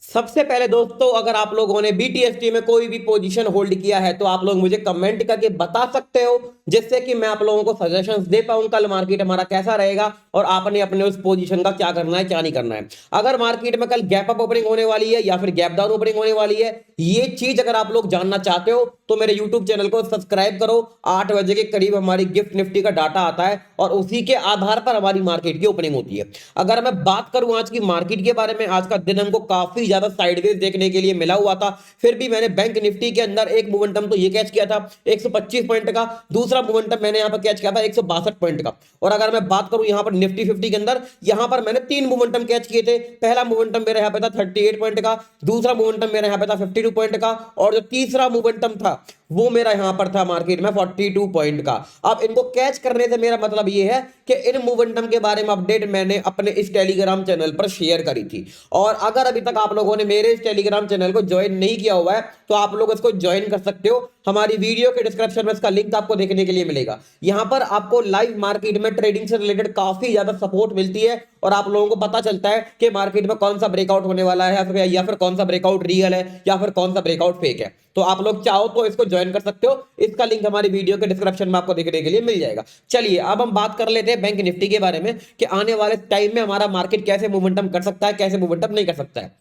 सबसे पहले दोस्तों, अगर आप लोगों ने बीटीएसटी में कोई भी पोजीशन होल्ड किया है तो आप लोग मुझे कमेंट करके बता सकते हो, जिससे कि मैं आप लोगों को सजेशंस दे पाऊं कल मार्केट हमारा कैसा रहेगा और आपने अपने उस पोजीशन का क्या करना है क्या नहीं करना है। अगर मार्केट में कल गैप अप ओपनिंग होने वाली है या फिर गैप डाउन ओपनिंग होने वाली है, ये चीज अगर आप लोग जानना चाहते हो तो मेरे यूट्यूब चैनल को सब्सक्राइब करो। 8 बजे के करीब हमारी गिफ्ट निफ्टी का डाटा आता है और उसी के आधार पर हमारी मार्केट की ओपनिंग होती है। अगर मैं बात करूं आज की मार्केट के बारे में, आज का दिन हमको काफी ज्यादा साइडवेज देखने के लिए मिला हुआ था। फिर भी मैंने बैंक निफ्टी के अंदर एक मोमेंटम तो ये कैच किया था 125 पॉइंट का, दूसरा मोमेंटम मैंने यहां पर कैच किया था 162 पॉइंट का। और अगर मैं बात करूं यहां पर निफ्टी 50 के अंदर, यहां पर मैंने 3 मोमेंटम कैच किए थे। पहला मोमेंटम मेरे यहां पे था 38 पॉइंट का, दूसरा मोमेंटम मेरे यहां पे था 52 पॉइंट का, और जो तीसरा मोमेंटम था वो मेरा यहां पर था मार्केट में 42 पॉइंट का। अब इनको कैच करने से मेरा मतलब ये है कि इन मोमेंटम के बारे में अपडेट मैंने अपने इस टेलीग्राम चैनल पर शेयर करी थी। और अगर अभी तक आप लोगों ने मेरे इस टेलीग्राम चैनल को ज्वाइन नहीं किया हुआ है तो आप लोग इसको ज्वाइन कर सकते हो। हमारी वीडियो के डिस्क्रिप्शन में इसका लिंक आपको देखने के लिए मिलेगा। यहां पर आपको लाइव मार्केट में ट्रेडिंग से रिलेटेड काफी ज्यादा सपोर्ट मिलती है और आप लोगों को पता चलता है कि मार्केट में कौन सा ब्रेकआउट होने वाला है या फिर कौन सा ब्रेकआउट रियल है या फिर कौन सा ब्रेकआउट फेक है। तो आप लोग चाहो तो इसको ज्वाइन कर सकते हो। इसका लिंक हमारी वीडियो के डिस्क्रिप्शन में आपको देखने के लिए मिल जाएगा। चलिए अब हम बात कर लेते हैं बैंक निफ्टी के बारे में कि आने वाले टाइम में हमारा मार्केट कैसे मोमेंटम कर सकता है, कैसे मोमेंटम नहीं कर सकता है।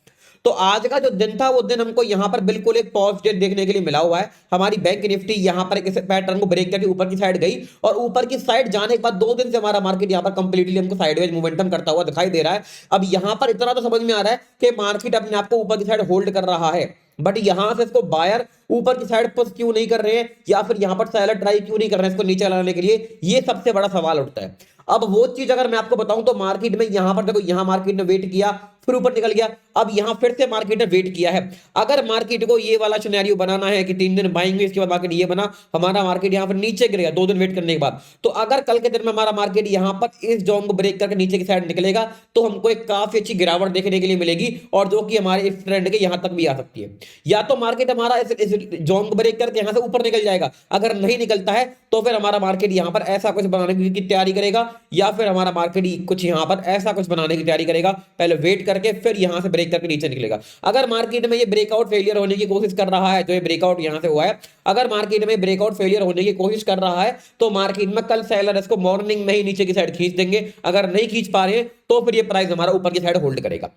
तो आज का जो दिन था वो दिन हमको यहां पर बिल्कुल एक पॉजिटिव देखने के लिए मिला हुआ है। हमारी बैंक निफ्टी यहां पर इस पैटर्न को ब्रेक करके ऊपर की साइड गई और ऊपर की साइड जाने के बाद 2 दिन से हमारा मार्केट यहां पर कंप्लीटली हमको साइडवेज मोमेंटम करता हुआ दिखाई दे रहा है। अब यहां पर इतना तो समझ में आ रहा है कि मार्केट अपने आप को ऊपर की साइड होल्ड कर रहा है, बट यहां से इसको बायर ऊपर की साइड पुश क्यों नहीं कर रहे हैं या फिर यहां पर सेलर ट्राई क्यों नहीं कर रहे हैं इसको नीचे लाने के लिए, ये सबसे बड़ा सवाल उठता है। अब वो चीज अगर मैं आपको बताऊं तो मार्केट में यहां पर देखो, यहां मार्केट ने वेट किया फिर ऊपर निकल गया, अब यहां फिर से मार्केट ने वेट किया है। अगर मार्केट को ये वाला सिनेरियो बनाना है कि 3 दिन बाइंग इसके बाद मार्केट ये बना, हमारा मार्केट यहां पर नीचे गिरेगा 2 दिन वेट करने के बाद, तो अगर कल के दिन में हमारा मार्केट यहां पर इस जोन को ब्रेक करके नीचे की साइड निकलेगा तो हमको एक काफी अच्छी गिरावट देखने के लिए मिलेगी और जो कि हमारे इस ट्रेंड के यहां तक भी आ सकती है। या तो मार्केट हमारा इस जोन को ब्रेक करके यहां से ऊपर निकल जाएगा, अगर नहीं निकलता है तो फिर हमारा मार्केट यहां पर ऐसा कुछ बनाने की तैयारी करेगा या फिर हमारा मार्केट कुछ यहां पर ऐसा कुछ बनाने की तैयारी करेगा, पहले वेट करके फिर यहां से ब्रेक करके नीचे निकलेगा। अगर मार्केट में ये ब्रेकआउट फेलियर होने की कोशिश कर रहा है, तो ये ब्रेकआउट यहां से हुआ है, अगर मार्केट में ब्रेकआउट फेलियर होने की कोशिश कर रहा है तो मार्केट में कल सेलर इसको मॉर्निंग में ही नीचे की साइड खींच देंगे। अगर नहीं खींच पा रहे तो फिर ये प्राइस हमारा ऊपर की साइड होल्ड करेगा।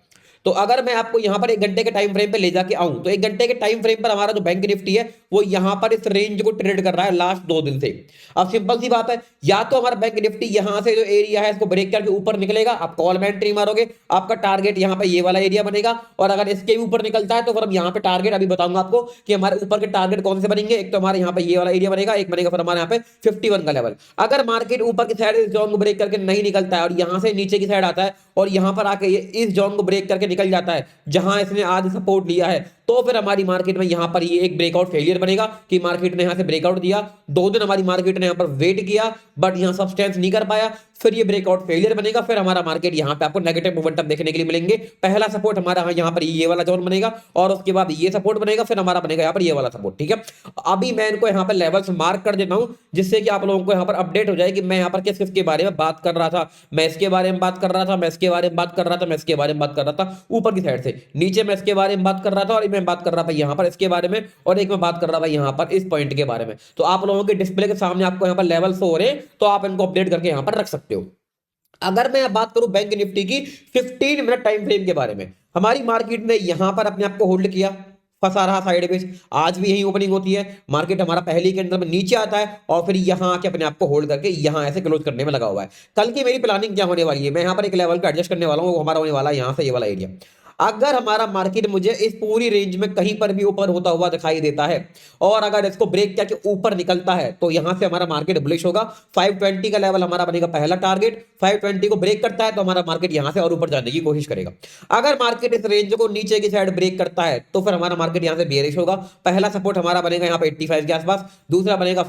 तो अगर मैं आपको यहां पर 1 घंटे के टाइम फ्रेम पे ले जाके आऊं तो 1 घंटे के टाइम फ्रेम पर हमारा जो बैंक निफ्टी है वो यहां पर इस रेंज को ट्रेड कर रहा है लास्ट 2 दिन से। अब सिंपल सी बात है, या तो हमारा बैंक निफ्टी यहां से जो एरिया है इसको ब्रेक करके ऊपर निकलेगा, आप कॉल में एंट्री मारोगे, आपका टारगेट यहां पर ये वाला एरिया बनेगा, और अगर इसके भी ऊपर निकलता है तो फिर हम यहां पे टारगेट अभी बताऊंगा आपको कि हमारे ऊपर के टारगेट कौन से बनेंगे। एक तो हमारे यहां पे ये वाला एरिया बनेगा, एक बनेगा फिर हमारे यहां पे 51 का लेवल। अगर मार्केट ऊपर की साइड इस जोन को ब्रेक करके नहीं निकलता है और यहां से नीचे की साइड आता है और यहां पर आके इस जोन को ब्रेक करके निकल जाता है जहां इसने आज सपोर्ट लिया है, तो फिर हमारी मार्केट में यहां पर ये एक ब्रेकआउट फेलियर बनेगा कि मार्केट ने यहां से ब्रेकआउट दिया, 2 दिन हमारी मार्केट ने यहां पर वेट किया बट यहां सब्सटेंस नहीं कर पाया, फिर ये ब्रेकआउट फेलियर बनेगा, फिर हमारा मार्केट यहां पे आपको नेगेटिव मोमेंटम देखने के लिए मिलेंगे। पहला सपोर्ट हमारा यहां पर ये वाला जोन बनेगा और उसके बाद ये सपोर्ट बनेगा, फिर हमारा बनेगा यहां पर ये वाला सपोर्ट। ठीक है, अभी मैं इनको यहां पर लेवल्स मार्क कर देता हूं जिससे कि आप लोगों को यहां पर अपडेट हो जाए कि मैं यहां पर किस किस के बारे में बात कर रहा था। मैं इसके बारे में बात कर रहा था, मैं इसके बारे में बात कर रहा था, मैं इसके बारे में बात कर रहा था ऊपर की साइड से, नीचे मैं इसके बारे में बात कर रहा था और मैं बात कर रहा था यहां पर इसके बारे में, और एक मैं बात कर रहा था यहां पर इस पॉइंट के बारे में। तो आप लोगों के डिस्प्ले के सामने आपको यहां पर लेवल शो हो रहे हैं तो आप इनको अपडेट करके यहां पर रख सकते हो। अगर मैं बात करूं बैंक निफ्टी की 15 मिनट टाइम फ्रेम के बारे में, हमारी मार्केट ने यहां पर अपने आप को होल्ड किया, फंसा रहा साइडवेज, आज भी यही ओपनिंग होती है, मार्केट हमारा पहले के अंदर में नीचे आता है और फिर यहां आके अपने आप को होल्ड करके यहां ऐसे क्लोज करने में लगा हुआ है। कल की मेरी प्लानिंग क्या होने वाली है, मैं यहां पर एक लेवल को एडजस्ट करने वाला हूं, वो हमारा होने वाला है यहां से ये वाला एरिया। अगर हमारा मार्केट मुझे इस पूरी रेंज में कहीं पर भी ऊपर होता हुआ दिखाई देता है और अगर इसको ब्रेक करके ऊपर निकलता है तो यहां से हमारा मार्केट बुलिश होगा। 520 का लेवल हमारा बनेगा पहला टारगेट, 520 को ब्रेक करता है तो हमारा मार्केट यहां से और ऊपर जाने की कोशिश करेगा। अगर मार्केट इस रेंज को नीचे की साइड ब्रेक करता है तो फिर हमारा मार्केट यहां से बेयरिश होगा। पहला सपोर्ट हमारा बनेगा यहां पे 85 के आसपास, दूसरा बनेगा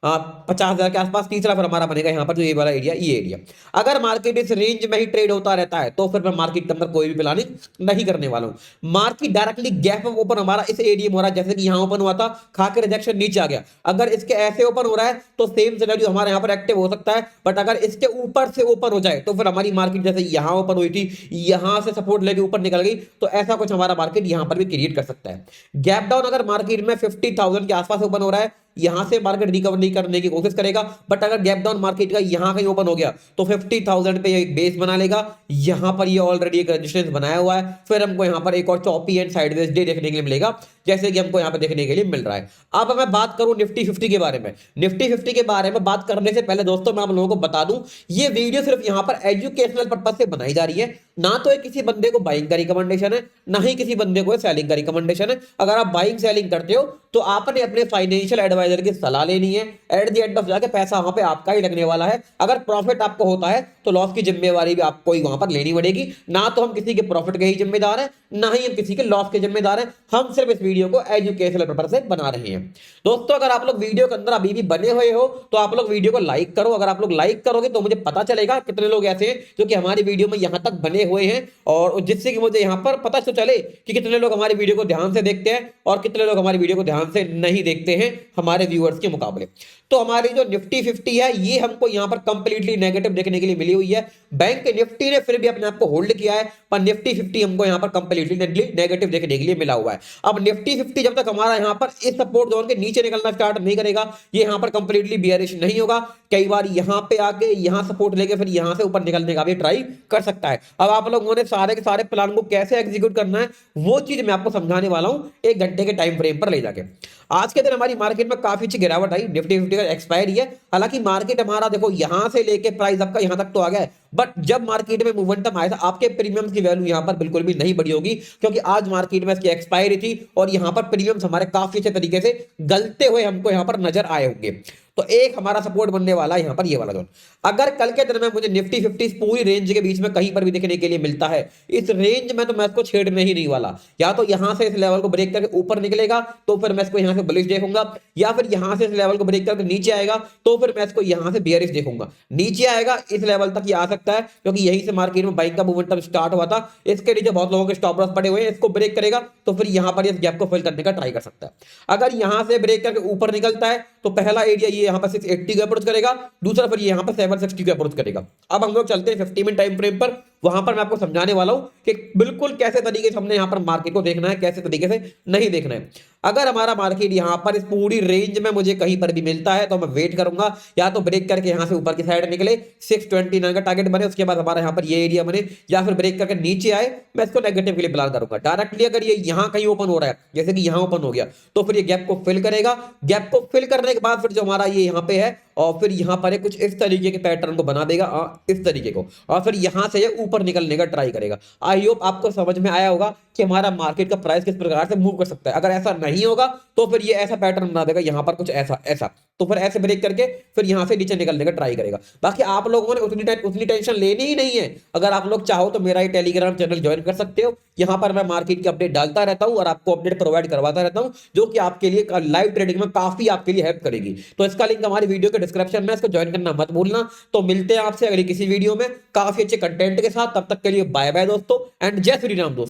50,000 के आसपास। तीसरा फिर हमारा बनेगा यहाँ पर जो ये वाला एरिया, ये एरिया। अगर मार्केट इस रेंज में ही ट्रेड होता रहता है तो फिर मैं मार्केट के अंदर कोई भी प्लानिंग नहीं करने वाला हूं। Market directly gap up open हमारा इस एरिया में हो रहा है, जैसे कि यहां ओपन हुआ था, खा के रिजेक्शन नीचे आ गया। अगर इसके ऐसे ओपन हो रहा है तो सेम सिनेरियो हमारे यहां पर एक्टिव हो सकता है, बट अगर इसके ऊपर से ओपन हो जाए तो फिर हमारी मार्केट जैसे यहां ओपन हुई थी, यहां से सपोर्ट लेके ऊपर निकल गई, तो ऐसा कुछ हमारा मार्केट यहां पर भी क्रिएट कर सकता है। गैप डाउन अगर मार्केट में 50,000 के आसपास ओपन हो रहा है, यहां से मार्केट रिकवरी करने की कोशिश करेगा, बट अगर गैप डाउन मार्केट का यहां कहीं ओपन हो गया तो 50,000 पे एक बेस बना लेगा। यहां पर ये ऑलरेडी एक रेजिस्टेंस बनाया हुआ है, फिर हमको यहां पर एक और चॉपी एंड साइडवेज डे देखने के लिए मिलेगा, जैसे कि हमको यहां पर देखने के लिए मिल रहा है। अब मैं बात करूं निफ्टी 50 के बारे में। निफ्टी 50 के बारे में बात करने से पहले दोस्तों मैं आप लोगों को बता दूं, ये वीडियो सिर्फ यहां पर एजुकेशनल पर्पज से बनाई जा रही है, ना तो ये किसी बंदे को बाइंग का रिकमेंडेशन है, ना ही किसी बंदे को सेलिंग का रिकमेंडेशन है। अगर आप बाइंग सेलिंग करते हो तो आपने अपने फाइनेंशियल एडवाइजर की सलाह लेनी है। एट द एंड ऑफ जाके पैसा वहां पे आपका ही लगने वाला है। अगर प्रॉफिट आपको होता है तो लॉस की जिम्मेवारी भी आपको ही वहां पर लेनी पड़ेगी। ना तो हम किसी के प्रॉफिट के ही जिम्मेदार हैं, ना ही हम किसी के लॉस के जिम्मेदार हैं। हम सिर्फ इस वीडियो को एजुकेशनल पर्पज से बना रहे हैं। दोस्तों अगर आप लोग वीडियो के अंदर अभी भी बने हुए हो तो आप लोग वीडियो को लाइक करो। अगर आप लोग लाइक करोगे तो मुझे पता चलेगा कितने लोग ऐसे हैं जो कि हमारी वीडियो में यहां तक बने हुए हैं, और जिससे कि मुझे यहां पर पता तो चले कि कितने लोग हमारी वीडियो को ध्यान से देखते हैं और कितने लोग हमारी वीडियो को ध्यान से नहीं देखते हैं हमारे व्यूअर्स के मुकाबले। तो हमारी जो निफ्टी 50 है ये हमको यहां पर कंप्लीटली नेगेटिव देखने के लिए मिली हुई है। बैंक निफ्टी ने फिर भी अपने आप को होल्ड किया है, पर निफ्टी 50 हमको यहां पर कंप्लीटली नेगेटिव देखने के लिए मिला हुआ है। अब निफ्टी 50 जब तक हमारा यहां पर इस सपोर्ट जोन के नीचे निकलना स्टार्ट नहीं करेगा, ये यहां पर कंप्लीटली बियरिश नहीं होगा। कई बार यहां पे आके यहां सपोर्ट लेके फिर यहां से ऊपर निकलने का भी ट्राई कर सकता है। अब आप लोगों ने सारे के सारे प्लान को कैसे एग्जीक्यूट करना है वो चीज मैं आपको समझाने वाला हूं 1 घंटे के टाइम फ्रेम पर ले जाके। आज के दिन हमारी मार्केट में काफी अच्छी गिरावट आई, निफ्टी 50 का एक्सपायरी है। हालांकि मार्केट हमारा देखो यहां से लेके प्राइस आपका यहां तक तो आ गया है, बट जब मार्केट में मोमेंटम आया था आपके प्रीमियम्स की वैल्यू यहां पर बिल्कुल भी नहीं बढ़ी होगी, क्योंकि आज मार्केट में इसकी एक्सपायरी थी और यहां पर प्रीमियम्स हमारे काफी अच्छे तरीके से गलते हुए हमको यहां पर नजर आए होंगे। तो एक हमारा सपोर्ट बनने वाला है यहां पर ये वाला जोन। अगर कल के दिन में मुझे निफ्टी 50 पूरी रेंज के बीच में कहीं पर भी देखने के लिए मिलता है, इस रेंज में तो मैं इसको छेड़ने ही नहीं वाला। या तो यहां से इस लेवल को ब्रेक करके ऊपर निकलेगा तो फिर मैं इसको यहां से बुलिश देखूंगा, या फिर यहां से इस लेवल को ब्रेक करके नीचे आएगा तो फिर मैं इसको यहां से बेयरिश देखूंगा। नीचे आएगा इस लेवल तक ये आ सकता है, क्योंकि यहीं से मार्केट में बाइंग का मोमेंटम स्टार्ट हुआ था। इसके नीचे बहुत लोगों के स्टॉप लॉस पड़े हुए हैं, इसको ब्रेक करेगा तो फिर यहां पर इस गैप को फिल करने का ट्राई कर सकता है। अगर यहां से ब्रेक करके ऊपर निकलता है तो पहला एरिया ये यहां पर 680 को अप्रोच करेगा, दूसरा फिर यहां पर 760 को अप्रोच करेगा। अब हम लोग चलते हैं 50 मिनट टाइम फ्रेम पर। वहां पर मैं आपको समझाने वाला हूं कि बिल्कुल कैसे तरीके से हमने यहां पर मार्केट को देखना है, कैसे तरीके से नहीं देखना है। अगर हमारा मार्केट यहां पर इस पूरी रेंज में मुझे कहीं पर भी मिलता है तो मैं वेट करूंगा, या तो ब्रेक करके यहां से ऊपर की साइड निकले 629 का टारगेट बने, उसके बाद हमारा यहां पर ये एरिया बने, या फिर ब्रेक करके नीचे आए, मैं इसको नेगेटिव के लिए प्लान करूंगा। डायरेक्टली अगर ये यहां कहीं ओपन हो रहा है, जैसे कि यहां ओपन हो गया, तो फिर ये गैप को फिल करेगा। गैप को फिल करने के बाद फिर जो हमारा ये यहां पे है, और फिर यहां पर कुछ इस तरीके के पैटर्न को बना देगा, इस तरीके को, और फिर यहां से ये ऊपर निकलने का ट्राई करेगा। आई होप आपको समझ में आया होगा कि हमारा मार्केट का प्राइस किस प्रकार से मूव कर सकता है। अगर ऐसा नहीं होगा तो फिर ये ऐसा पैटर्न बना देगा, यहां पर कुछ ऐसा ऐसा, तो फिर ऐसे ब्रेक करके फिर यहां से नीचे निकलने का ट्राई करेगा। बाकी आप लोगों ने उतनी टेंशन लेनी ही नहीं है। अगर आप लोग चाहो तो मेरा ये टेलीग्राम चैनल ज्वाइन कर सकते हो। यहां पर मैं मार्केट की अपडेट डालता रहता हूं और आपको अपडेट प्रोवाइड करवाता रहता हूं, जो कि आपके लिए लाइव ट्रेडिंग में काफी आपके लिए हेल्प करेगी। तो इसका लिंक हमारी वीडियो के डिस्क्रिप्शन में, इसको ज्वाइन करना मत भूलना। तो मिलते हैं आपसे अगली किसी वीडियो में काफी अच्छे कंटेंट के साथ। तब तक के लिए बाय बाय दोस्तों, एंड जय श्री राम दोस्तों।